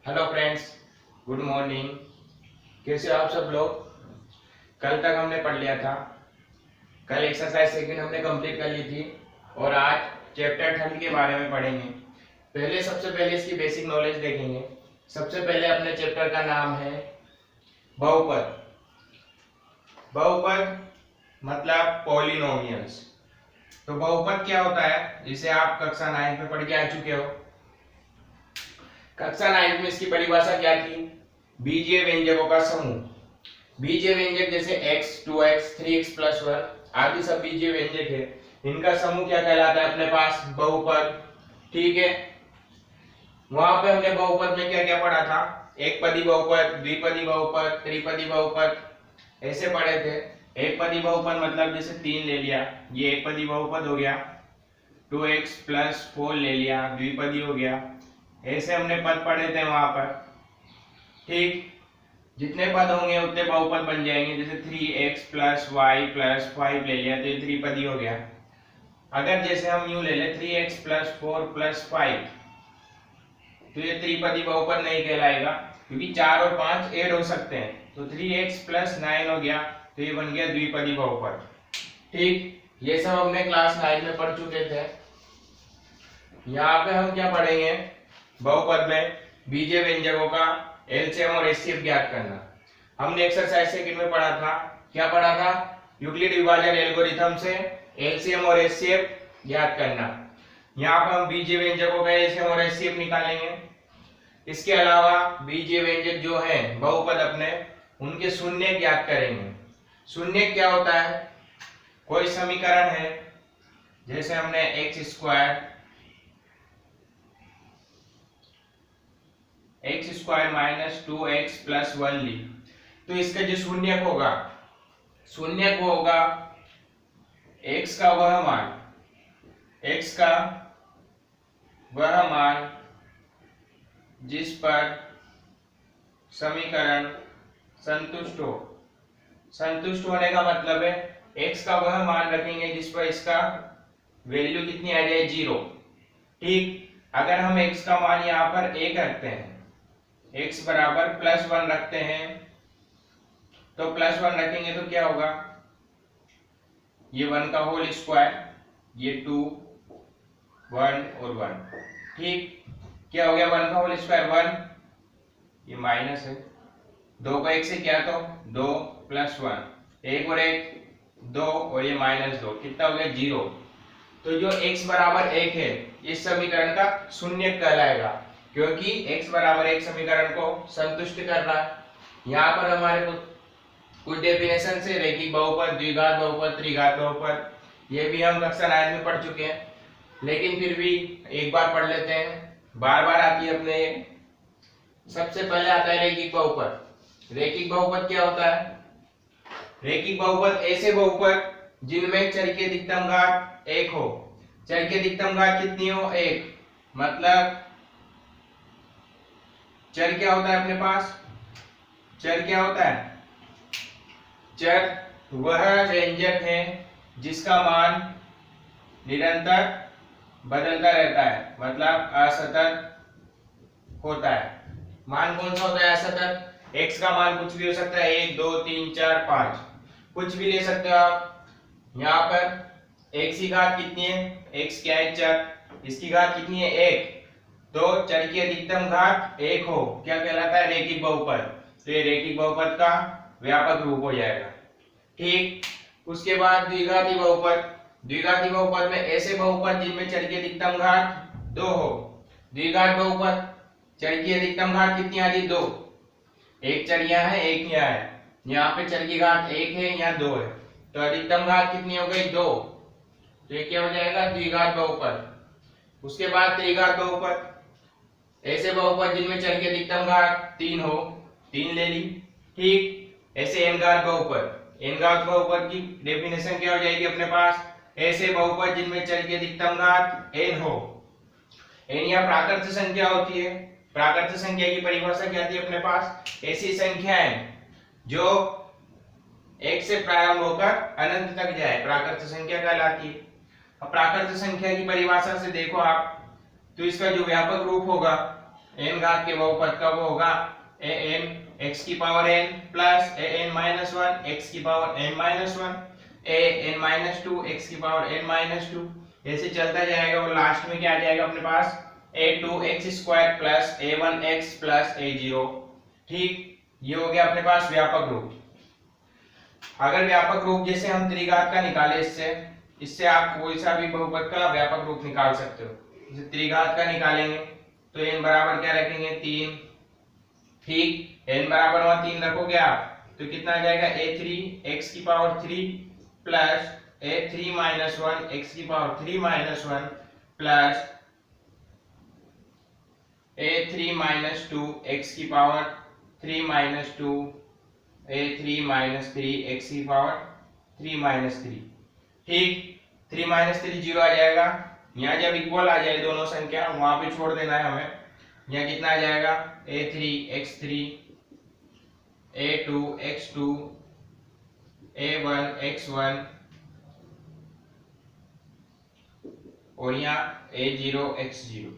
Hello friends, good morning. कैसे हो आप सब लोग? कल तक हमने पढ़ लिया था। कल एक्सरसाइज सेकंड हमने कंप्लीट कर ली थी और आज चैप्टर थर्ड के बारे में पढ़ेंगे। सबसे पहले इसकी बेसिक नॉलेज देखेंगे। सबसे पहले अपने चैप्टर का नाम है बहुपद। बहुपद मतलब पॉलिनोमियल्स। तो बहुपद क्या होता है, जिसे आप कक्षा 9 में पढ़ के आ चुके हो। कक्षा 9 में इसकी परिभाषा क्या थी? बीजीय व्यंजकों का समूह। बीजीय व्यंजक जैसे x, 2x, 3x + 1 आदि सब बीजीय व्यंजक है। इनका समूह क्या कहलाता है अपने पास? बहुपद। ठीक है, वहां पे हमने बहुपद में क्या क्या पढ़ा था? एक पदी बहुपद, द्विपदी बहुपद, त्रिपदी बहुपद ऐसे पढ़े थे। एक पदी बहुपद मतलब जैसे 3 ले लिया, ये एक पदी बहुपद हो गया। 2x + 4 ले लिया, द्विपदी हो गया। ऐसे हमने पद पढ़े थे वहां पर। ठीक, जितने पद होंगे उतने बहुपद बन जाएंगे। जैसे 3x + y + 5 ले लिया तो ये त्रिपदी हो गया। अगर जैसे हम यूं ले ले 3x + 4 + 5 तो ये त्रिपदी बहुपद नहीं कहलाएगा, क्योंकि 4 और 5 ऐड हो सकते हैं। तो 3x + 9 हो गया तो ये बन गया द्विपदी बहुपद। ठीक, ये सब हमने क्लास 9 में पढ़ चुके थे। यहाँ पे हम क्या पढ़ेंगे? बहुपद में बीजीय व्यंजकों का एलसीएम और एचसीएफ ज्ञात करना। हमने एक्सरसाइज सेकंड में पढ़ा था। क्या पढ़ा था? यूक्लिड विभाजन एल्गोरिथम से एलसीएम और एचसीएफ ज्ञात करना। यहाँ पर हम बीजीय व्यंजकों का एलसीएम और एचसीएफ निकालेंगे। इसके अलावा बीजीय व्यंजक जो है बहुपद अपने, उनके शून्य ज्ञात करेंगे। शून्य क्या होता है? कोई समीकरण है, जैसे हमने x² - 2x + 1 ली, तो इसका जो शून्यक होगा, शून्यक वो होगा x का वह मान, x का वह मान जिस पर समीकरण संतुष्ट हो। संतुष्ट होने का मतलब है x का वह मान रखेंगे जिस पर इसका वैल्यू कितनी आ जाए? 0। ठीक, अगर हम x का मान यहाँ पर 1 रखते हैं, x = +1 रखते हैं, तो +1 रखेंगे तो क्या होगा? ये 1 का होल स्क्वायर, ये 2, 1 और 1। ठीक, क्या हो गया? 1 का होल स्क्वायर 1, ये माइनस है। 2 को 1 से क्या? तो 2 + 1, 1 और 1 2 और ये -2, कितना हो गया? 0। तो जो x = 1 है, इस समीकरण का शून्य कहलाएगा, क्योंकि x = 1 समीकरण को संतुष्ट कर रहा है। यहाँ पर हमारे कुछ डेफिनेशन से रैखिक बहुपद, द्विघात बहुपद, त्रिघात बहुपद, ये भी हम कक्षा 9 में पढ़ चुके हैं, लेकिन फिर भी एक बार पढ़ लेते हैं, बार बार आती है अपने। सबसे पहले आता है रैखिक बहुपद। रैखिक बहुपद क्या होता है? रैखिक बहुपद ऐसे बहुपद जिनमें चर की अधिकतम घात 1 हो। चर की अधिकतम घात कितनी हो? 1। मतलब चर क्या होता है अपने पास? चर क्या होता है? चर वह व्यंजक है जिसका मान निरंतर बदलता रहता है, मतलब असतत होता है। मान कौन सा होता है असतत? x का मान कुछ भी हो सकता है, 1, 2, 3, 4, 5, कुछ भी ले सकते हो आप। यहाँ पर x की घात कितनी है? x क्या है? चर। इसकी घात कितनी है? 1। तो चर की अधिकतम घात 1 हो, क्या कहलाता है? रैखिक बहुपद। तो ये रैखिक बहुपद का व्यापक रूप हो जाएगा। ठीक, उसके बाद द्विघाती बहुपद। द्विघाती बहुपद में ऐसे बहुपद जिनमें चर की अधिकतम घात 2 हो। द्विघात बहुपद, चर की अधिकतम घात कितनी आ रही? 2। एक चर यहाँ है, एक यहाँ है। यहाँ पे चर की घात 1 है, यहाँ 2 है, तो अधिकतम घात कितनी हो गई? 2। तो ये क्या हो जाएगा? द्विघात बहुपद। उसके बाद त्रिघात बहुपद, ऐसे बहुपद जिनमें चर की अधिकतम घात 3 हो, 3 ले ली। ठीक, ऐसे n घात बहुपद। n घात बहुपद की डेफिनेशन क्या हो जाएगी अपने पास? ऐसे बहुपद जिनमें चर की अधिकतम घात n हो। n या प्राकृत संख्या होती है। प्राकृत संख्या की परिभाषा क्या थी अपने पास? ऐसी संख्याएं जो 1 से प्रारंभ होकर अनंत तक जाए, प्राकृत संख्या कहलाती है। अब प्राकृत संख्या की परिभाषा से देखो आप, तो इसका जो व्यापक रूप होगा n घात के बहुपद का वो होगा an x की power n plus an minus 1 x की power n minus 1 an minus 2 x की पावर n माइनस 2, ऐसे चलता जाएगा और लास्ट में क्या आ जाएगा अपने पास a2x square plus a1x plus a0। ठीक, ये हो गया अपने पास व्यापक रूप। अगर व्यापक रूप जैसे हम त्रिघात का निकाले, इससे आप कोई सा भी बहुपद का व्यापक रूप निकाल सकते हो। जैसे त्रिघात का निकालेंगे तो n बराबर क्या रखेंगे 3। ठीक, n बराबर वहां 3 रखोगे आप तो कितना आ जाएगा a3 x की power 3 plus a3 minus 1 x की power 3 minus 1 plus a3 minus 2 x की power 3 minus 2 a3 minus 3 x की पावर 3 माइनस 3। ठीक, 3 माइनस 3 0 आ जाएगा। यहाँ जब इक्वल आ जाए दोनों संख्या वहां पे छोड़ देना है हमें। यहाँ कितना आ जाएगा a3 x3 a2 x2 a1 x1 और यहाँ a0 x0।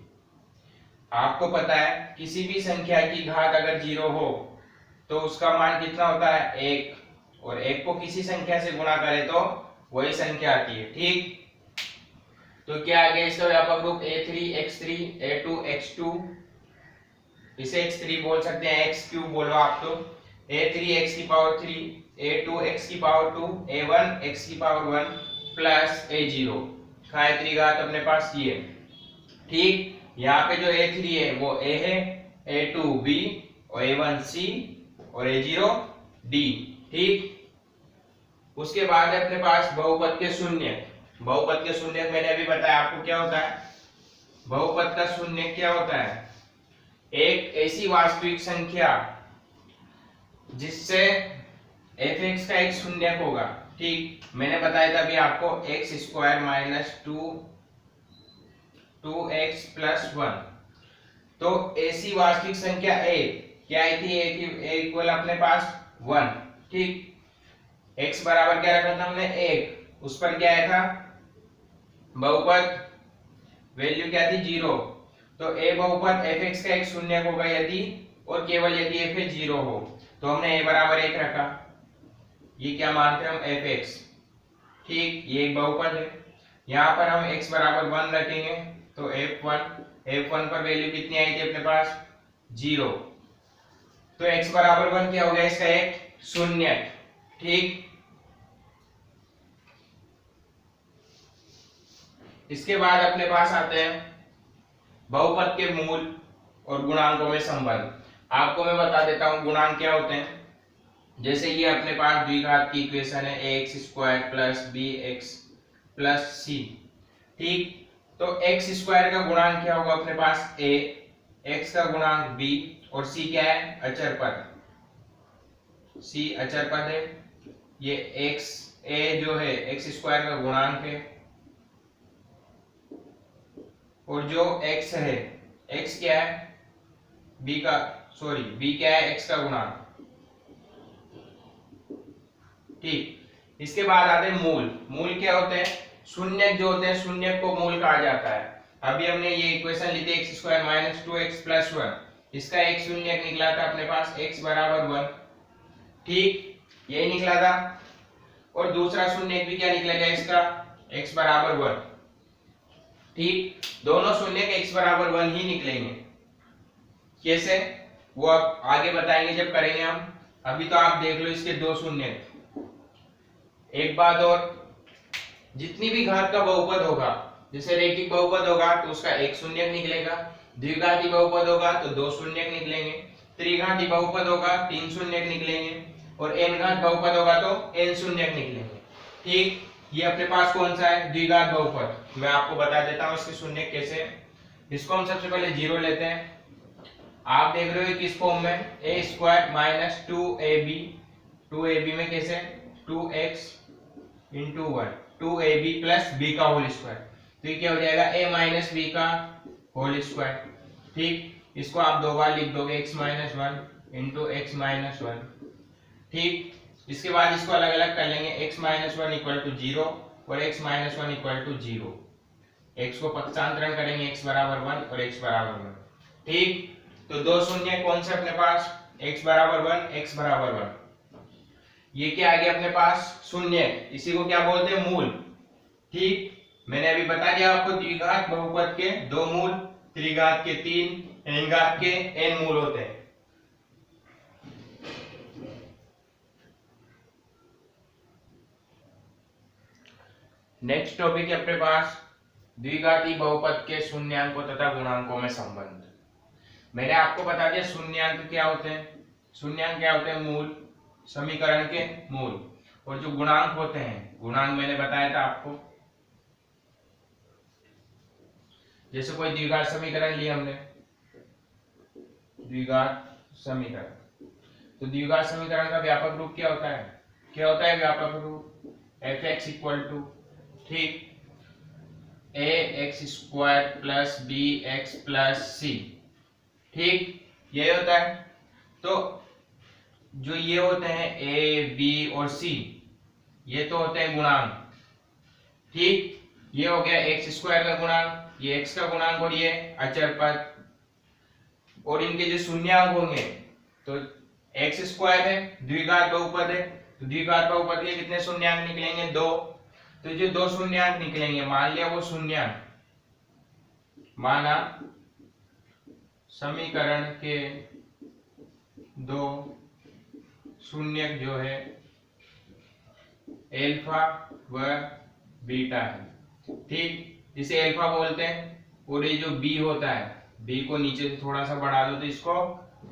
आपको पता है किसी भी संख्या की घात अगर 0 हो तो उसका मान कितना होता है 1, और 1 को किसी संख्या से गुणा करें तो वही संख्या आती है। ठीक, तो क्या आ गया इसका व्यापक रूप a3 x3 a2 x2, इसे x3 बोल सकते हैं, x क्यूब बोलो आप तो, a3 x की पावर 3 a2 x की पावर 2 a1 x की पावर 1 प्लस a0। खाए त्रिघात अपने पास ये। ठीक, यहाँ पे जो a3 है वो a है, a2 b और a1 c और a0 d। ठीक, उसके बाद है अपने पास बहुपद के शून्य। बहुपद के शून्य मैंने अभी बताया आपको क्या होता है। बहुपद का शून्य क्या होता है, एक ऐसी वास्तविक संख्या जिससे f(x) का एक शून्यक होगा। ठीक, मैंने बताया था अभी आपको x square minus 2x plus 1। तो ऐसी वास्तविक संख्या a क्या आई थी, a इक्वल अपने पास 1। ठीक, x बराबर क्या रखा था हमने 1, उस पर क्या आया था बहुपद वैल्यू क्या थी 0। तो a बहुपद f(x) का एक शून्यक होगा यदि और केवल यदि f 0 हो, तो हमने a बराबर 1 रखा। ये क्या मानते हैं हम f(x)। ठीक, ये एक बहुपद है। यहाँ पर हम x बराबर 1 रखेंगे तो f1 पर वैल्यू कितनी आई थी अपने पास 0। तो x बराबर 1 क्या हो गया इसका एक शून्यक। ठीक, इसके बाद अपने पास आते हैं बहुपद के मूल और गुणांकों में संबंध। आपको मैं बता देता हूं गुणांक क्या होते हैं। जैसे ये अपने पास द्विघात की इक्वेशन है ax square plus bx plus c। ठीक, तो x स्क्वायर का गुणांक क्या होगा अपने पास a, x का गुणांक b और c क्या है अचर पद, c अचर पद है। ये x a जो है x स्क्वायर का गुणांक है और जो x है x क्या है b क्या है x का गुणांक। ठीक, इसके बाद आते हैं मूल। मूल क्या होते हैं, शून्यक जो होते हैं, शून्यक को मूल कहा जाता है। अभी हमने ये इक्वेशन ली थी x square minus 2x plus 1, इसका एक शून्यक निकला था अपने पास x बराबर 1। ठीक, यही निकला था। और दूसरा शून्यक भी क्या निकलेगा इसका x बराबर 1। ठीक, दोनों शून्यक x बराबर 1 ही निकलेंगे। कैसे वो आप आगे बताएंगे जब करेंगे हम। अभी तो आप देख लो इसके दो शून्यक। एक बात और, जितनी भी घात का बहुपद होगा, जैसे रेखिक बहुपद होगा तो उसका एक शून्यक निकलेगा, द्विघाती बहुपद होगा तो दो शून्यक निकलेंगे, त्रिघाती बहुपद होगा 3 शून्यक निकलेंगे और n घात बहुपद होगा तो n शून्यक निकलेंगे। ठीक, ये अपने पास कौन सा है द्विघात बहुपद। मैं आपको बता देता हूं इसके शून्यक कैसे। इसको हम सबसे पहले 0 लेते हैं। आप देख रहे हो किस फॉर्म में, a स्क्वायर माइनस 2ab में कैसे 2x into 1 2ab plus b का होल स्क्वायर। तो ये क्या हो जाएगा a माइनस b का होल स्क्वायर। ठीक, इसको आप दो बार लिख दोगे x minus 1 into x minus 1। ठीक, इसके बाद इसको अलग अलग कर लेंगे, x माइनस 1 इक्वल टू 0 और x minus 1 equal to 0। x को पक्षांतरण करेंगे x बराबर 1 और x बराबर 1। ठीक, तो दो शून्य कौन से अपने पास, x बराबर 1, x बराबर 1, ये क्या आ गया अपने पास शून्य, इसी को क्या बोलते हैं मूल। ठीक, मैंने अभी बता दिया आपको द्विघात बहुपद के दो मूल, त्रिघात के 3, n घात के n मूल होते हैं। नेक्स्ट टॉपिक है अपने पास द्विघाती बहुपद के शून्यांकों तथा गुणांकों में संबंध। मैंने आपको बता दिया शून्यांक क्या होते हैं, शून्यांक क्या होते हैं, मूल, समीकरण के मूल। और जो गुणांक होते हैं, गुणांक मैंने बताया था आपको, जैसे कोई द्विघात समीकरण लिया हमने, द्विघात समीकरण, तो द्विघात समीकरण का व्यापक रूप क्या होता है, क्या होता है व्यापक रूप, f(x) इक्वल टू, ठीक, ax² plus bx plus c, ठीक, ये होता है। तो जो ये होते हैं a, b और c, ये तो होते हैं गुणांक, ठीक, ये हो गया x² का गुणांक, ये x का गुणांक और ये अचर पद, और इनके जो शून्यांक होंगे तो x² है, द्विघात बहुपद है, तो द्विघात बहुपद के कितने शून्यांक निकलेंगे, 2। तो जो दो शून्यांक निकलेंगे, मान लिया वो शून्यांक, माना समीकरण के दो शून्यक जो है अल्फा व बीटा है, ठीक, जिसे अल्फा बोलते हैं, और ये जो बी होता है, बी को नीचे से थोड़ा सा बढ़ा दो तो इसको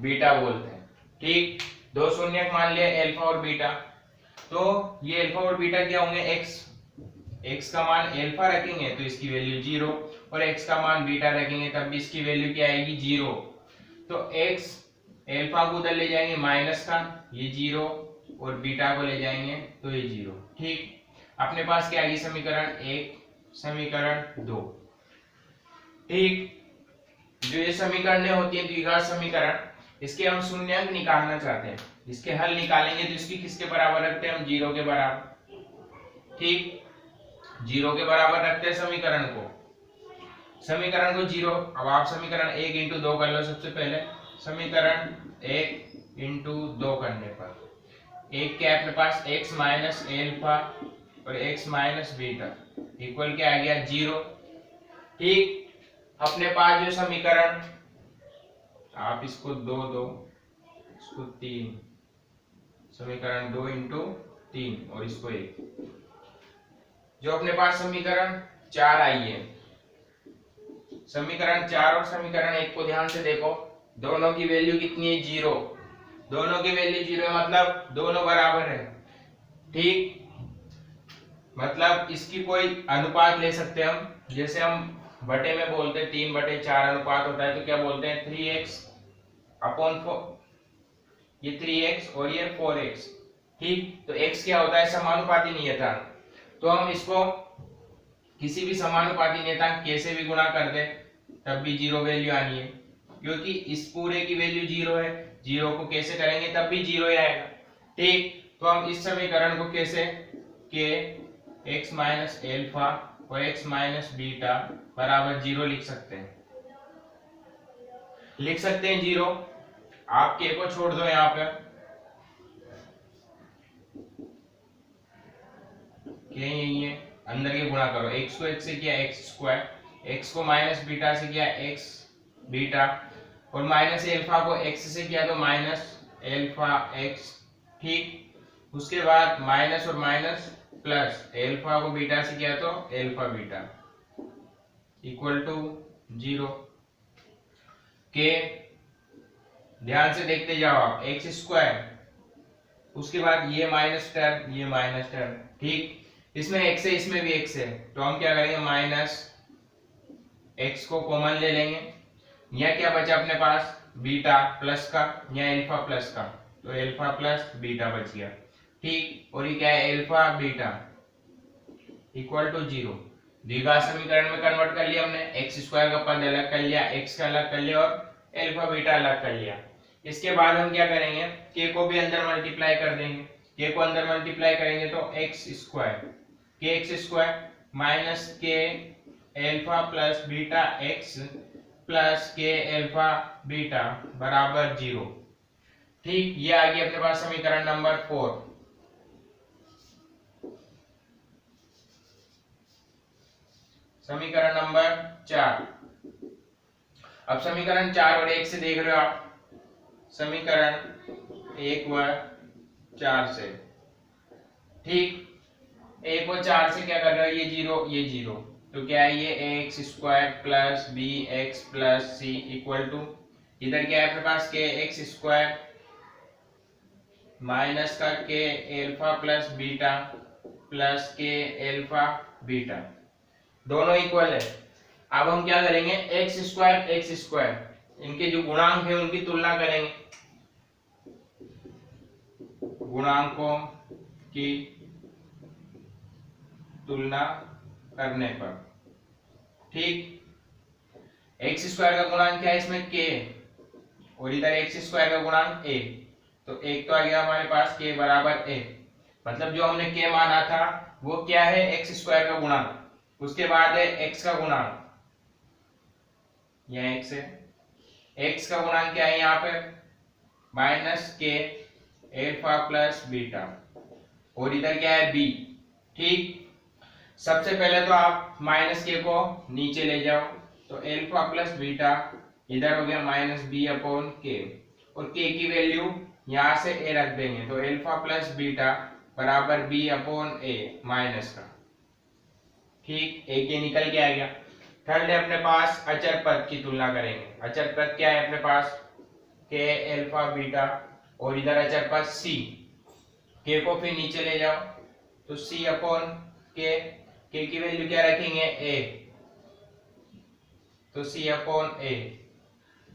बीटा बोलते हैं, ठीक। दो शून्यक मान लिया अल्फा और बीटा, तो ये अल्फा और बीटा क्या होंगे, x का मान अल्फा रखेंगे तो इसकी वैल्यू 0, और x का मान बीटा रखेंगे तब भी इसकी वैल्यू क्या आएगी, 0। तो x अल्फा को उधर ले जाएंगे माइनस का, ये 0, और बीटा को ले जाएंगे तो ये 0, ठीक। अपने पास क्या आएगी, समीकरण 1, समीकरण 2, ठीक। जो ये समीकरणें होती है द्विघात समीकरण, इसके हम शून्यांक निकालना चाहते हैं, इसके हल निकालेंगे तो इसकी किसके बराबर रखते हैं हम, 0 के बराबर, ठीक, 0 के बराबर रखते हैं समीकरण को, समीकरण को 0। अब आप समीकरण 1 इंटू 2 कर लो, सबसे पहले समीकरण 1 इंटू 2 करने पर एक क्या है अपने पास, x माइनस अल्फा और x माइनस बीटा इक्वल क्या आ गया, 0, ठीक। अपने पास जो समीकरण, आप इसको 2 दो, इसको 3, समीकरण 2 इंटू 3 और इसको 1, जो अपने पास समीकरण 4 आई है, समीकरण 4 और समीकरण 1 को ध्यान से देखो, दोनों की वैल्यू कितनी है, 0, दोनों की वैल्यू 0 है, मतलब दोनों बराबर है, ठीक। मतलब इसकी कोई अनुपात ले सकते हैं हम, जैसे हम बटे में बोलते हैं 3/4 अनुपात होता है, तो क्या बोलते हैं 3x अपॉन 4, ये 3x और ये 4x, ठीक। तो x क्या होता है, समानुपाती नियतांक, तो हम इसको किसी भी समानुपाती नियतांक k से भी गुणा कर दे तब भी 0 वैल्यू आनी है, क्योंकि इस पूरे की वैल्यू 0 है, 0 को कैसे करेंगे तब भी 0 ही आएगा, ठीक। तो हम इस समीकरण को कैसे, k x माइनस अल्फा और x माइनस बीटा बराबर 0 लिख सकते हैं, 0। आप k को छोड़ दो यहाँ पे, k यही है, अंदर के गुणा करो, x को x से किया x², x को माइनस बीटा से किया x बीटा, और माइनस अल्फा को x से किया तो माइनस अल्फा x, ठीक। उसके बाद माइनस और माइनस प्लस, अल्फा को बीटा से किया तो अल्फा बीटा इक्वल टू 0। के ध्यान से देखते जाओ आप, x², उसके बाद ये माइनस टर्म, ये माइनस टर्म, ठीक। इसमें x है, इसमें भी x है, तो हम क्या करेंगे, माइनस x को कॉमन ले लेंगे, यहाँ क्या बचा अपने पास, बीटा प्लस का, यहाँ अल्फा प्लस का, तो अल्फा प्लस बीटा बच गया, ठीक। और ये क्या है, अल्फा बीटा इक्वल टू 0। द्विघात समीकरण में कन्वर्ट कर लिया हमने, x² का पद अलग कर लिया, x का अलग कर लिया और अल्फा बीटा अलग कर लिया। इसके बाद हम क्या करेंगे, k को भी अंदर मल्टीप्लाई कर देंगे, k को अंदर मल्टीप्लाई करेंगे तो x² kx² minus k alpha plus beta x plus के अल्फा बीटा बराबर 0। ठीक, ये आ गया अपने पास समीकरण नंबर 4। समीकरण नंबर 4। अब समीकरण 4 और 1 से देख रहे हो आप, समीकरण 1 व 4 से। ठीक, 1 व 4 से क्या कर रहे हो, ये जीरो, तो क्या है, ये X square plus B X plus C equal to, इधर क्या है अपने पास, के एक्स स्क्वायर माइनस का के एल्फा प्लस बीटा प्लस के एल्फा बीटा, दोनों इक्वल है। अब हम क्या करेंगे, एक्स स्क्वायर इनके जो गुणांक है उनकी तुलना करेंगे, गुणांकों की तुलना करने पर। ठीक, एक्स स्क्वायर का गुणांक क्या है इसमें, के, और इधर एक्स स्क्वायर का गुणांक ए, तो एक तो आ गया हमारे पास के बराबर ए, मतलब जो हमने के माना था वो क्या है, एक्स स्क्वायर का गुणांक, उसके बाद है एक्स का गुणांक, यह एक्स है, एक्स का गुणांक क्या है यहाँ पे, माइनस के एल्फा प्लस बीटा, और इधर क्या है बी। ठीक, सबसे पहले तो आप माइनस के को नीचे ले जाओ, तो एल्फा प्लस बीटा इधर हो गया माइनस बी अपॉन के, और के की वैल्यू यहां से ए रख देंगे, तो एल्फा प्लस बीटा बराबर बी अपॉन ए माइनस का। ठीक, ए के निकल के आ गया। थर्ड है अपने पास अचर पद की तुलना करेंगे। अचर पद क्या है अपने पास, के एल्फा बीटा, और इधर अचर पद सी, के को फिर नीचे ले जाओ, तो सी अपॉन के की वैल्यू क्या रखेंगे, ए, तो सी अपॉन ए,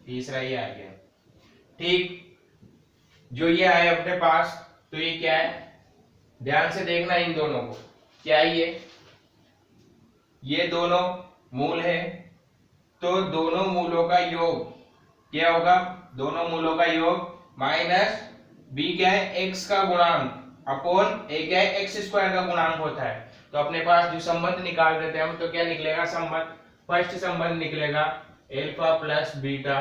तीसरा ये आ गया। ठीक, जो ये आया अपने पास, तो ये क्या है, ध्यान से देखना इन दोनों को, क्या है ये दोनों मूल है, तो दोनों मूलों का योग क्या होगा, दोनों मूलों का योग माइनस बी क्या है, एक्स का गुणांक अपॉन ए क्या है, एक्स स्क्वायर का गुणांक होता है। तो अपने पास जो संबंध निकाल देते हैं हम, तो क्या निकलेगा संबंध, फर्स्ट संबंध निकलेगा alpha plus beta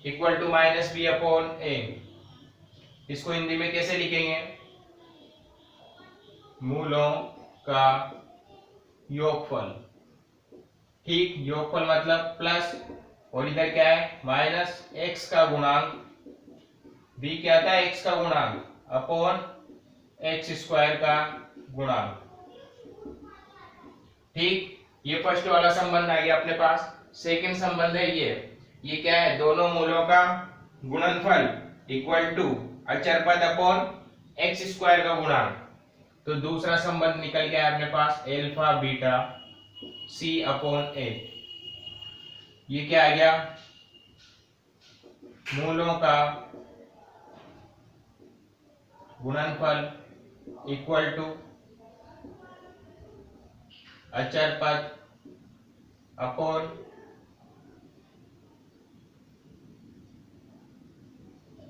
equal to minus B upon A. इसको हिंदी में कैसे लिखेंगे, मूलों का योगफल। ठीक, योगफल मतलब प्लस, और इधर क्या है माइनस एक्स का गुणांक, बी क्या था, एक्स का गुणांक अपॉन एक्स स्क्वायर का गुणांक। ठीक, ये फर्स्ट वाला संबंध आ गया अपने पास। सेकंड संबंध है ये क्या है, दोनों मूलों का गुणनफल इक्वल टू अचर पद अपॉन एक्स स्क्वायर का गुणांक। तो दूसरा संबंध निकल गया अपने पास एल्फा बीटा सी अपॉन ए। ये क्या आ गया, मूलों का गुणनफल इक्वल टू अचर पद अपॉन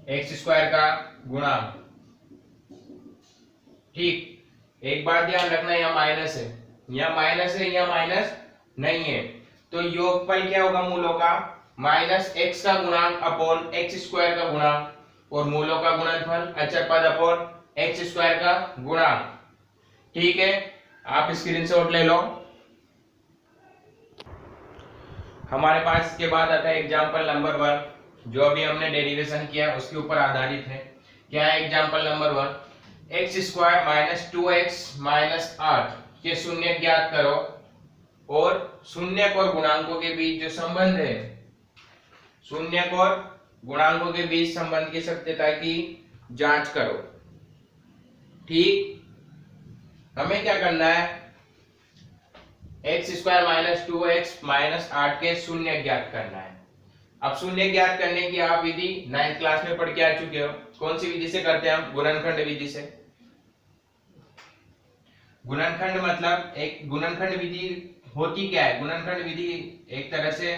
एक्स स्क्वायर का गुणांक। ठीक, एक बात ध्यान रखना, यहाँ माइनस है, यहाँ माइनस है, यहाँ माइनस नहीं है, तो योगफल क्या होगा मूलों का, माइनस एक्स का गुणांक अपॉन एक्स स्क्वायर का गुणांक, और मूलों का गुणनफल अचर पद अपॉन एक्स स्क्वायर का गुणांक। ठीक है, आप स्क्रीनशॉट ले लो। हमारे पास इसके बाद आता है एग्जांपल नंबर 1, जो अभी हमने डेरिवेशन किया उसके ऊपर आधारित है। क्या है example number 1, x square minus 2x minus 8 के शून्य ज्ञात करो, और शून्यक और गुणांकों के बीच जो संबंध है, शून्यक और गुणांकों के बीच संबंध की सत्यता की जांच करो। ठीक, हमें क्या करना है, x square minus 2x minus 8 के शून्य ज्ञात करना है। अब शून्य ज्ञात करने की आप विधि 9th क्लास में पढ़ के आ चुके हो। कौन सी विधि से करते हैं हम, गुणनखंड विधि से। गुणनखंड मतलब एक गुणनखंड विधि होती क्या है, गुणनखंड विधि एक तरह से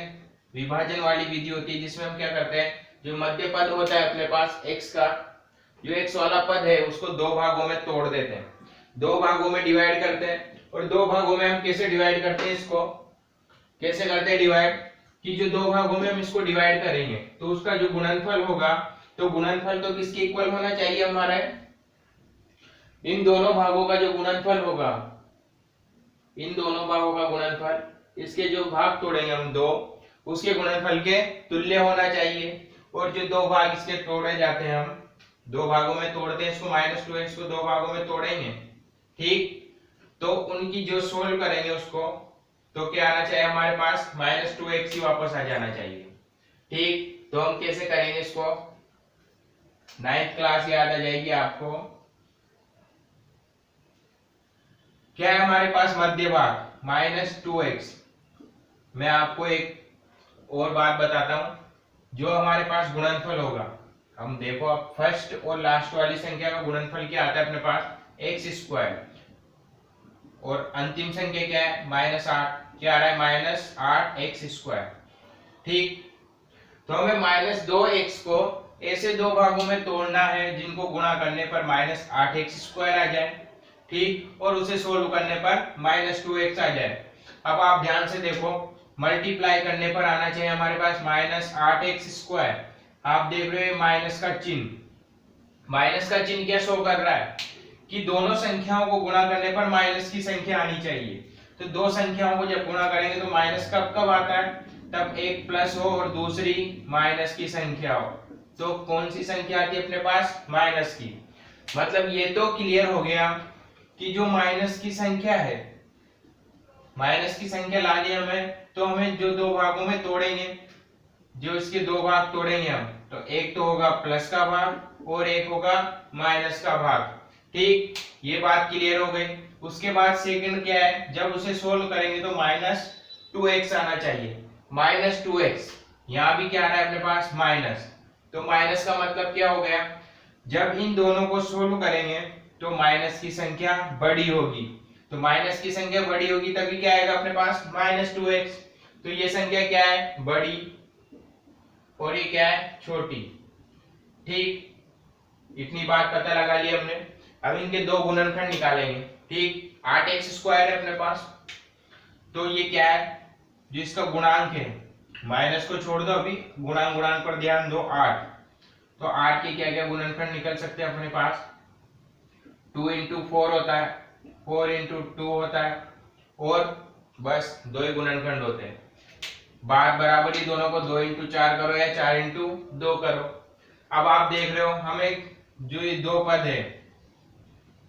विभाजन वाली विधि होती है, जिसमें हम क्या करते हैं, जो मध्य पद होता है अपने पास x का, जो x वाला पद है उसको दो भागों में तोड़ देते हैं, दो भागों में डिवाइड करते हैं। और दो भागों में हम कैसे डिवाइड करते हैं, इसको कैसे करते हैं डिवाइड, कि जो दो भागों में हम इसको डिवाइड करेंगे तो उसका जो गुणनफल होगा, तो गुणनफल तो किसके इक्वल होना चाहिए हमारा, इन दोनों भागों का जो गुणनफल होगा, इन दोनों भागों का गुणनफल, इसके जो भाग तोड़ेंगे हम दो, उसके गुणनफल के तुल्य होना चाहिए। और जो दो भाग इसके तोड़े जाते हैं, हम दो भागों में तोड़ते हैं इसको, -2x को दो भागों में तोड़ेंगे, ठीक, तो उनकी जो सोल्व करेंगे उसको, तो क्या आना चाहिए हमारे पास, -2x ही वापस आ जाना चाहिए, ठीक। तो हम कैसे करेंगे इसको, 9th क्लास याद आ जाएगी आपको। क्या है हमारे पास मध्य भाग -2x। मैं आपको एक और बात बताता हूं, जो हमारे पास गुणनफल होगा, हम देखो अब फर्स्ट और लास्ट वाली संख्या का गुणनफल क्या आता है अपने पास, x², और अंतिम संख्या क्या है, -8, क्या आ रहा है, -8x², ठीक। तो हमें -2x को ऐसे दो भागों में तोड़ना है जिनको गुणा करने पर -8x² आ जाए, ठीक, और उसे सोल्व करने पर -2x आ जाए। अब आप ध्यान से देखो, मल्टीप्लाई करने पर आना चाहिए हमारे पास -8x²। आप देख रहे हो माइनस का चिन्ह, माइनस का चिन्ह क्या शो कर रहा है कि दोनों संख्याओं को गुणा करने पर माइनस की संख्या आनी चाहिए। तो दो संख्याओं को जब गुणा करेंगे तो माइनस कब कब आता है, तब एक प्लस हो और दूसरी माइनस की संख्या हो। तो कौन सी संख्या आती है अपने पास, माइनस की। मतलब ये तो क्लियर हो गया कि जो माइनस की संख्या है, माइनस की संख्या लानी हमें, तो हमें जो दो भागों में तोड़ेंगे, जो इसके दो भाग तोड़ेंगे हम, तो एक तो होगा प्लस का भाग और एक होगा माइनस का भाग, ठीक, ये बात क्लियर हो गई। उसके बाद सेकंड क्या है, जब उसे सोल्व करेंगे तो -2x आना चाहिए, -2x। यहाँ भी क्या आ रहा है अपने पास, माइनस, तो माइनस का मतलब क्या हो गया, जब इन दोनों को सोल्व करेंगे तो माइनस की संख्या बड़ी होगी, तो माइनस की संख्या बड़ी होगी तभी क्या आएगा अपने पास, -2x। तो ये संख्या क्या है, बड़ी, और ये क्या है, छोटी, ठीक। इतनी बात पता लगा ली हमने। अब इनके दो गुणनखंड निकालेंगे, ठीक। 8x² है अपने पास, तो ये क्या है, जो इसका गुणांक है, माइनस को छोड़ दो, अभी गुणांक पर ध्यान दो, 8। तो 8 के क्या क्या गुणनखंड निकल सकते हैं अपने पास, 2 into 4 होता है, 4 into 2 होता है, और बस दो ही गुणनखंड होते हैं। बात बराबरी दोनों को 2 into 4 करो या 4 into 2 करो। अब आप देख रहे हो, हमें जो ये दो पद है,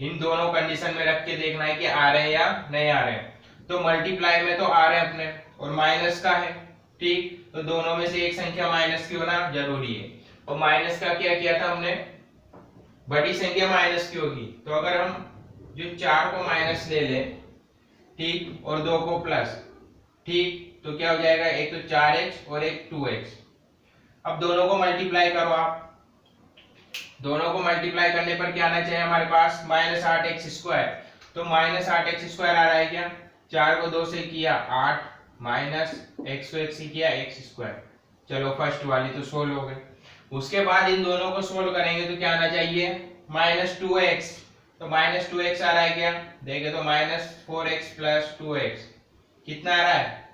इन दोनों कंडीशन में रख के देखना है कि आ रहे हैं या नहीं आ रहे हैं। तो मल्टीप्लाई में तो आ रहे हैं अपने, और माइनस का है, ठीक, तो दोनों में से एक संख्या माइनस की होना जरूरी है। और माइनस का क्या किया था हमने, बड़ी संख्या माइनस की होगी, तो अगर हम जो 4 को माइनस ले लें, ठीक, और 2 को प्लस, ठीक, तो क्या हो जाएगा, एक तो 4x और एक 2x। अब दोनों को मल्टीप्लाई करो आप, दोनों को मल्टीप्लाई करने पर क्या आना चाहिए हमारे पास, -8x²। तो -8x² आ रहा है क्या, 4 को 2 से किया 8, माइनस x को x से किया x²। चलो फर्स्ट वाली तो सोल्व हो गई। उसके बाद इन दोनों को सोल्व करेंगे तो क्या आना चाहिए, -2x। तो -2x आ रहा है क्या, देखें तो -4x + 2x कितना आ रहा है,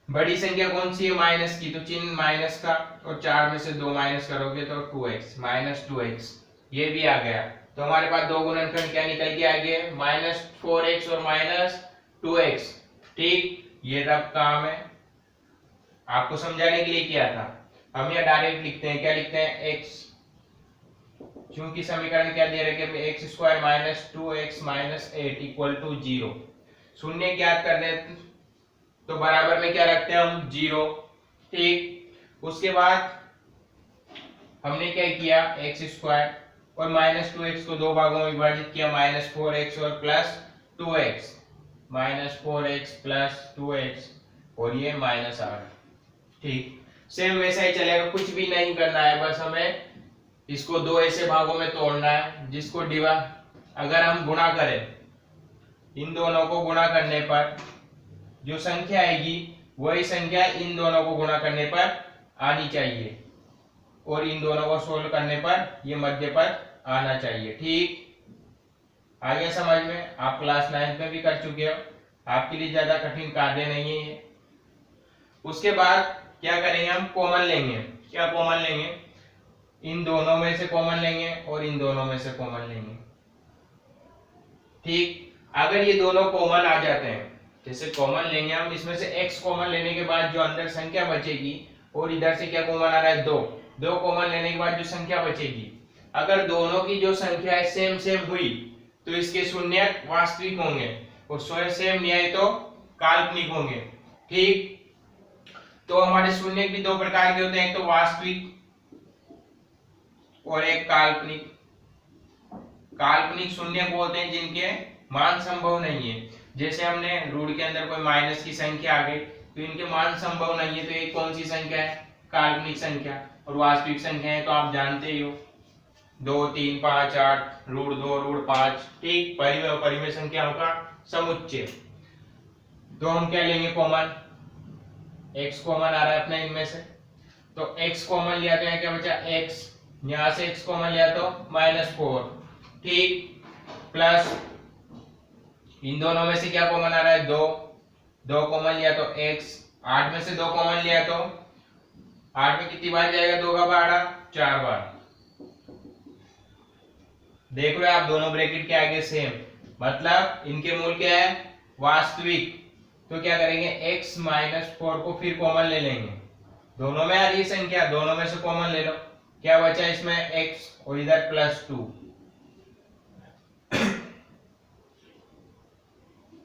बड़ी संख्या कौन सी है, माइनस की, तो चिन्ह माइनस का, और 4 में से 2 माइनस करोगे तो 2x, -2x, ये भी आ गया। तो हमारे पास दो गुणनखंड क्या निकल के आ गए, -4x और -2x, ठीक। ये तब काम है, आपको समझाने के लिए किया था। हम यहाँ डायरेक्ट लिखते हैं, क्या लिखते हैं, x, क्योंकि समीकरण क्या दे रखे हैं, x² - 2x - 8 = 0। शून्य ज्ञात करने तो बराबर में क्या रखते हैं हम, 0, ठीक। उसके बाद हमने क्या किया, x² और -2x को दो भागों में विभाजित किया, -4x और +2x, -4x + 2x, और ये -8, ठीक। सेम वैसा ही चलेगा, कुछ भी नहीं करना है, बस हमें इसको दो ऐसे भागों में तोड़ना है जिसको अगर हम गुणा करें, इन दोनों को गुणा करने पर जो संख्या आएगी वही संख्या इन दोनों को गुणा करने पर आनी चाहिए, और इन दोनों को सोल्व करने पर ये मध्य पद आना चाहिए, ठीक। आ गया समझ में, आप क्लास 9th में भी कर चुके हो, आपके लिए ज्यादा कठिन कार्य नहीं है ये। उसके बाद क्या करेंगे, हम कॉमन लेंगे। क्या कॉमन लेंगे, इन दोनों में से कॉमन लेंगे और इन दोनों में से कॉमन लेंगे। ठीक, अगर ये दोनों कॉमन आ जाते हैं, जैसे कॉमन लेंगे हम, इसमें से x कॉमन लेने के बाद जो अंदर संख्या बचेगी, और इधर से क्या कॉमन आ रहा है, 2, 2 कॉमन लेने के बाद जो संख्या बचेगी, अगर दोनों की जो संख्या है सेम सेम हुई तो इसके शून्यक वास्तविक होंगे, और सेम नहीं आए तो काल्पनिक होंगे। ठीक, तो हमारे शून्यक भी दो प्रकार के होते हैं, एक तो वास्तविक और एक काल्पनिक। काल्पनिक शून्यक होते हैं जिनके मान संभव नहीं है, जैसे हमने रूट के अंदर कोई माइनस की संख्या आ गई तो इनके मान संभव नहीं है, तो ये कौन सी संख्या है, काल्पनिक संख्या। और वास्तविक संख्या है तो आप जानते ही हो, 2 3 5 8 रूट 2 रूट 5। ठीक, परिमेय और परिमेय संख्याओं का समुच्चय। तो हम क्या लेंगे, कॉमन, x कॉमन आ रहा है अपने इनमें से, तो x कॉमन लिया तो यहाँ क्या बचा, x, यहां से x कॉमन लिया तो -4। ठीक, प्लस इन दोनों में से क्या कॉमन आ रहा है, 2, 2 कॉमन लिया तो x, 8 में से 2 कॉमन लिया तो 8 में कितनी बार जाएगा, 2 का 12, 4 बार। देख रहे हो आप, दोनों ब्रैकेट के आगे सेम, मतलब इनके मूल क्या है, वास्तविक। तो क्या करेंगे, x -4 को फिर कॉमन ले लेंगे, दोनों में आ रही संख्या, दोनों में से कॉमन ले लो, क्या बचा इसमें, x, और इधर +2,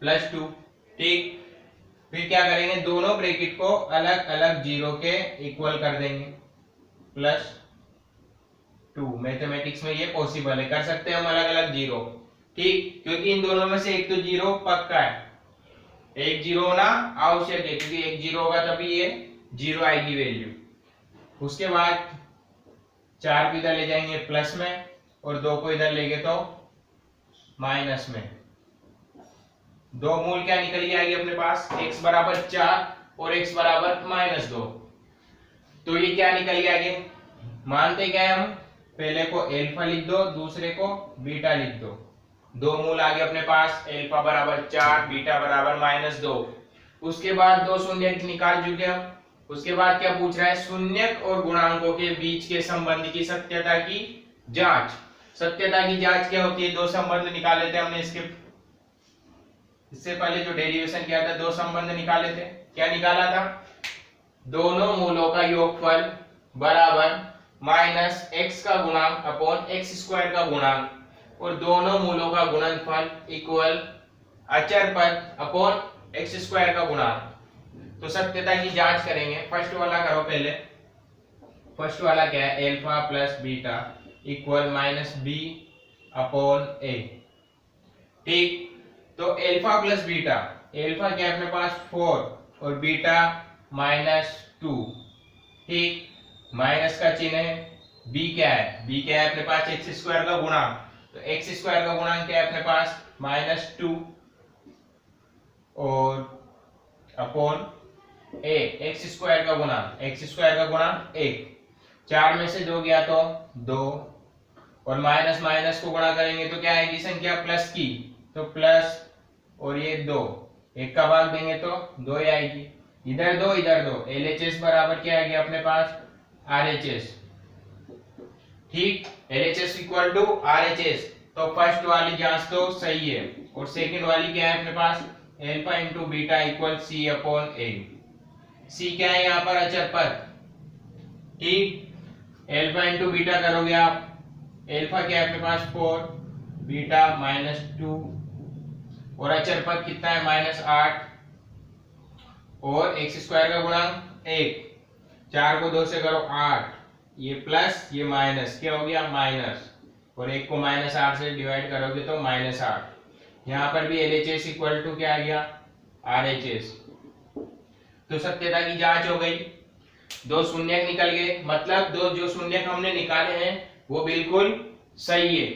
+2। ठीक, फिर क्या करेंगे, दोनों ब्रैकेट को अलग अलग जीरो के इक्वल कर देंगे, +2। मैथमेटिक्स में ये पॉसिबल है, कर सकते हैं हम अलग अलग जीरो। ठीक, क्योंकि इन दोनों में से एक तो जीरो पक्का है, एक जीरो होना आवश्यक है, क्योंकि एक जीरो होगा तभी ये जीरो आएगी वैल्यू। उसके बाद 4 को इधर ले जाएंगे प्लस में, और 2 को इधर लेंगे तो माइनस में। दो मूल क्या निकल के आएगी अपने पास, x बराबर 4 और x बराबर -2। तो ये क्या निकल के आगे, मानते क्या है हम, पहले को अल्फा लिख दो, दूसरे को बीटा लिख दो। दो मूल आ गए अपने पास, अल्फा बराबर 4, बीटा बराबर -2। उसके बाद दो शून्यक निकाल चुके हम। उसके बाद क्या पूछ रहा है, शून्यक और गुणांकों के बीच के संबंध की सत्यता की जांच। सत्यता की जांच क्या होती है, दो संबंध निकाले थे हमने, इससे पहले जो डेरिवेशन किया था, दो संबंध निकाले थे। क्या निकाला था, दोनों मूलों का योगफल बराबर -x का गुणांक अपॉन x² का गुणांक, और दोनों मूलों का गुणनफल इक्वल अचर पद अपॉन x² का गुणांक। तो सत्यता की जांच करेंगे, फर्स्ट वाला करो पहले। फर्स्ट वाला क्या है, alpha plus beta equal -b upon a। ठीक, तो अल्फा प्लस बीटा, अल्फा क्या है अपने पास 4 और बीटा -2। ठीक, माइनस का चिन्ह है, b क्या है, b क्या है अपने पास x² का गुणांक, तो x² का गुणांक क्या है अपने पास -2 और अपॉन a, x² का गुणांक, x² का गुणांक 1। 4 में से 2 गया तो 2, और माइनस माइनस को गुणा करेंगे तो क्या आएगी संख्या, प्लस की, तो प्लस, और ये 2, 1 का भाग देंगे तो 2 ही आएगी। इधर 2 इधर 2, LHS बराबर क्या आएगी अपने पास, RHS। ठीक, LHS इक्वल टू RHS। तो फर्स्ट वाली जांच तो सही है, और सेकंड वाली क्या है अपने पास, alpha into beta equal C upon A। C क्या है यहाँ पर, अचर पद। ठीक, अल्फा इंटू बीटा करोगे आप, अल्फा क्या है अपने पास 4, बीटा -2, और अचर पद कितना है -8, और x² का गुणांक 1। 4 को 2 से करो 8, ये प्लस ये माइनस, क्या हो गया माइनस, और 1 को -8 से डिवाइड करोगे तो -8। यहाँ पर भी LHS इक्वल टू क्या आ गया, RHS। तो सत्यता की जांच हो गई, दो शून्यक निकल गए, मतलब दो जो शून्यक हमने निकाले हैं वो बिल्कुल सही है।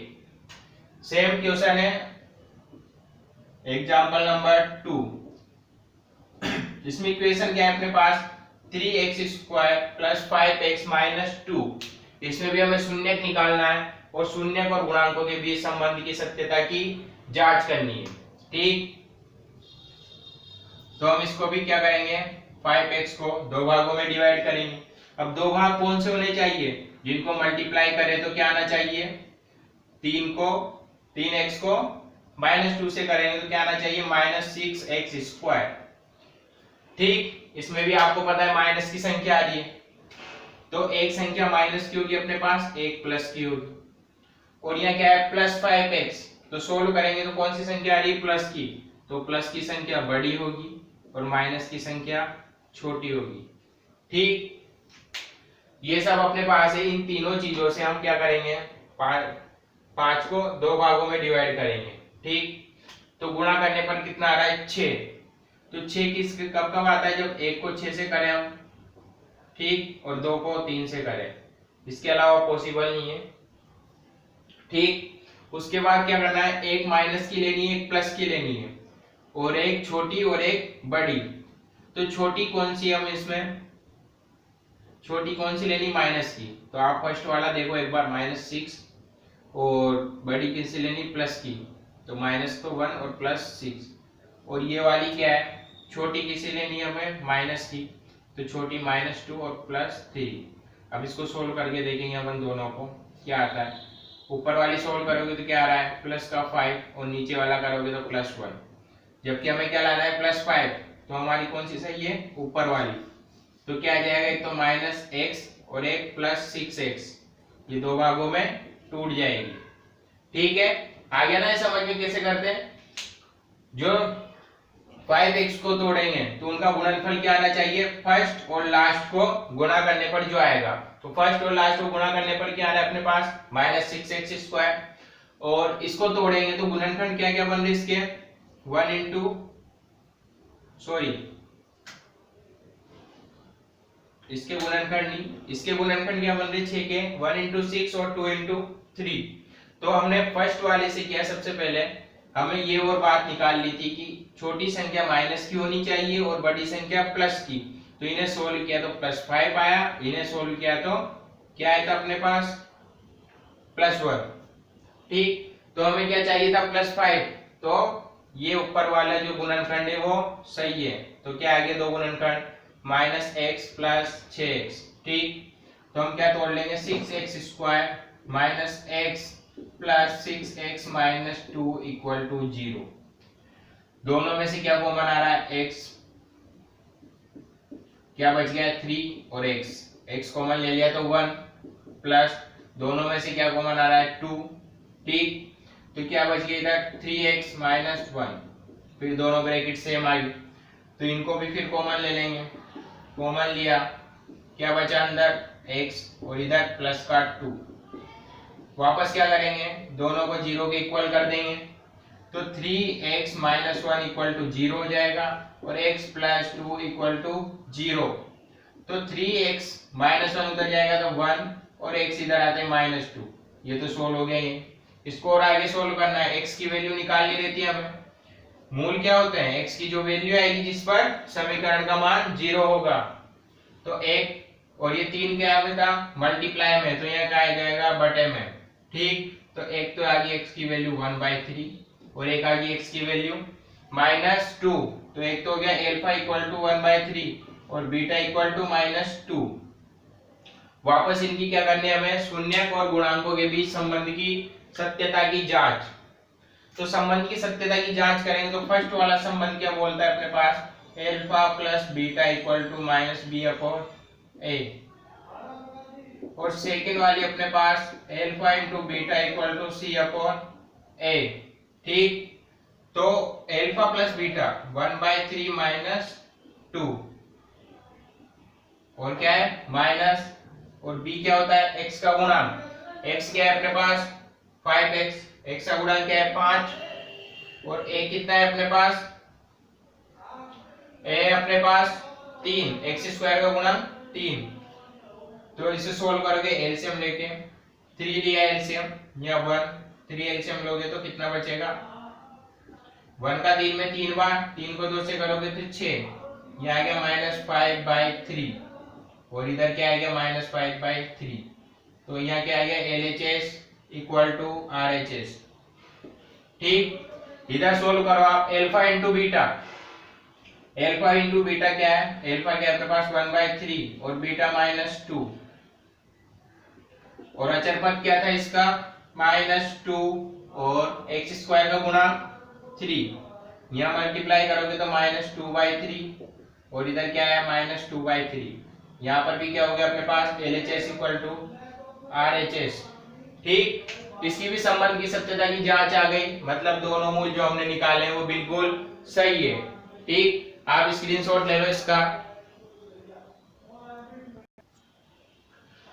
सेम क्वेश्चन है एग्जाम्पल नंबर 2। इसमें इक्वेशन क्या है अपने पास, 3x² + 5x - 2। इसमें भी हमें शून्यक निकालना है, और शून्यक और गुणांकों के बीच संबंध की सत्यता की जांच करनी है। ठीक, तो हम इसको भी क्या करेंगे, 5x को दो भागों में डिवाइड करेंगे। अब दो भाग कौन से होने चाहिए, जिनको मल्टीप्लाई करें तो क्या आना चाहिए, 3x को -2 से करेंगे तो क्या आना चाहिए, -6x²। ठीक, इसमें भी आपको पता है माइनस की संख्या आ रही है, तो एक संख्या माइनस की होगी अपने पास, एक प्लस की होगी, और यहाँ क्या है +5x, तो सोल्व करेंगे तो कौन सी संख्या आ रही है, प्लस की, तो प्लस की संख्या बड़ी होगी और माइनस की संख्या छोटी होगी। ठीक, ये सब अपने पास है। इन तीनों चीजों से हम क्या करेंगे, 5 को दो भागों में डिवाइड करेंगे। ठीक, तो गुणा करने पर कितना आ रहा है, 6। तो 6 किस कब कब आता है, जब 1 को 6 से करें हम, ठीक, और 2 को 3 से करें, इसके अलावा पॉसिबल नहीं है। ठीक, उसके बाद क्या करना है, एक माइनस की लेनी है, एक प्लस की लेनी है, और एक छोटी और एक बड़ी। तो छोटी कौन सी, हम इसमें छोटी कौन सी लेनी, माइनस की, तो आप फर्स्ट वाला देखो एक बार, -6, और बड़ी किससे लेनी, प्लस की, तो -1 और +6, और ये वाली क्या है, छोटी किसे लेनी है हमें, माइनस की, तो छोटी -2 और +3। अब इसको सोल्व करके देखेंगे अपन दोनों को क्या आता है। ऊपर वाली सोल्व करोगे तो क्या आ रहा है, +5, और नीचे वाला करोगे तो +1, जबकि हमें क्या लाना है, +5, तो हमारी कौन सी सही है, ऊपर वाली, तो क्या आ जाएगा, एक तो -x और एक +6x, ये दो भागों में टूट जाएगी। ठीक है, आ गया ना ये समझ में कैसे करते हैं। जो 5x को तोड़ेंगे तो उनका गुणनफल क्या आना चाहिए, फर्स्ट और लास्ट को गुणा करने पर जो आएगा, तो फर्स्ट और लास्ट को गुणा करने पर क्या आ रहा है अपने पास, -6x², और इसको तोड़ेंगे तो गुणनखंड क्या क्या बन रहे इसके, 1 इंटू इसके गुणनखंड नहीं, इसके गुणनखंड क्या बन रहे 6 के, 1 इंटू 6 और 2 इंटू 3। तो हमने फर्स्ट वाले से किया, सबसे पहले हमें ये और बात निकाल ली थी कि छोटी संख्या माइनस की होनी चाहिए और बड़ी संख्या प्लस की, तो इन्हें सोल्व किया तो +5 आया, इन्हें सोल्व किया तो क्या आया था अपने पास, +1। ठीक, तो हमें क्या चाहिए था, +5, तो ये ऊपर वाला जो गुणनखंड है वो सही है, तो क्या आ गया दो गुणनखंड, -x + 6x। ठीक, तो हम क्या तोड़ लेंगे, 6x² -x + 6x - 2 = 0। दोनों में से क्या कॉमन आ रहा है, x, क्या बच गया 3 और x कॉमन ले लिया तो 1, प्लस दोनों में से क्या कॉमन आ रहा है, 2। ठीक, तो क्या बच गया इधर 3x - 1, फिर दोनों ब्रैकेट सेम आ गई, तो इनको भी फिर कॉमन ले लेंगे, कॉमन लिया, क्या बचा अंदर x और इधर प्लस का 2, वापस क्या करेंगे, दोनों को 0 के इक्वल कर देंगे, तो 3x - 1 = 0 हो जाएगा और x + 2 = 0। तो 3x - 1 उधर जाएगा तो 1 और x इधर आते हैं -2, ये तो सोल्व हो गया। ये इसको और आगे सोल्व करना है, x की वैल्यू निकालनी रहती है हमें। मूल क्या होते हैं, x की जो वैल्यू आएगी जिस पर समीकरण का मान 0 होगा, तो 1 और ये 3 क्या में था, मल्टीप्लाई में, तो यहाँ क्या आ जाएगा, बटे में। ठीक, तो एक तो आ गई x की वैल्यू 1/3 और एक आ गई x की वैल्यू -2, तो एक तो हो गया अल्फा = 1/3 और बीटा = -2। वापस इनकी क्या करनी है हमें, शून्यक और गुणांकों के बीच संबंध की सत्यता की जांच। तो संबंध की सत्यता की जांच करेंगे तो फर्स्ट वाला संबंध क्या बोलता है अपने पास, अल्फा + बीटा = -b/a, और सेकंड वाली अपने पास अल्फा * बीटा = c/a। ठीक, तो अल्फा प्लस बीटा 1/3 - 2, और क्या है माइनस, और b क्या होता है, x का गुणांक, x क्या है अपने पास 5x, x का गुणांक क्या है 5, और a कितना है अपने पास, a अपने पास 3, x² का गुणांक 3। तो इसे सोल्व करोगे एलसीएम लेके, 3 लिया एलसीएम या 1, 3 एलसीएम लोगे तो कितना बचेगा, 1 का 3 में 3 बार, 3 को 2 से करोगे तो 6, ये आ गया -5/3, और इधर क्या आ गया -5/3, तो यहाँ क्या आ गया LHS = RHS। ठीक, इधर सोल्व करो आप, alpha * beta, alpha into beta क्या है, अल्फा क्या है अपने पास 1/3 और बीटा -2 और अचर क्या था इसका -2 और x स्क्वायर का गुणा 3, यहाँ मल्टीप्लाई करोगे तो -2/3 और इधर क्या है -2/3, यहाँ पर भी क्या हो गया अपने पास LHS इक्वल टू RHS। ठीक, इसकी भी संबंध की सत्यता की जांच आ गई, मतलब दोनों मूल जो हमने निकाले हैं वो बिल्कुल सही है। ठीक, आप स्क्रीनशॉट ले लो इसका।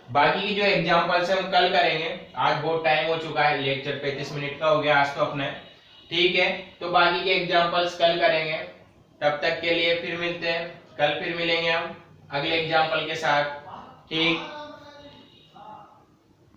बाकी की जो एग्जांपल्स है हम कल करेंगे, आज बहुत टाइम हो चुका है, लेक्चर 35 मिनट का हो गया आज तो अपने। ठीक है, तो बाकी के एग्जांपल्स कल करेंगे, तब तक के लिए फिर मिलते हैं, कल फिर मिलेंगे हम अगले एग्जांपल के साथ। ठीक।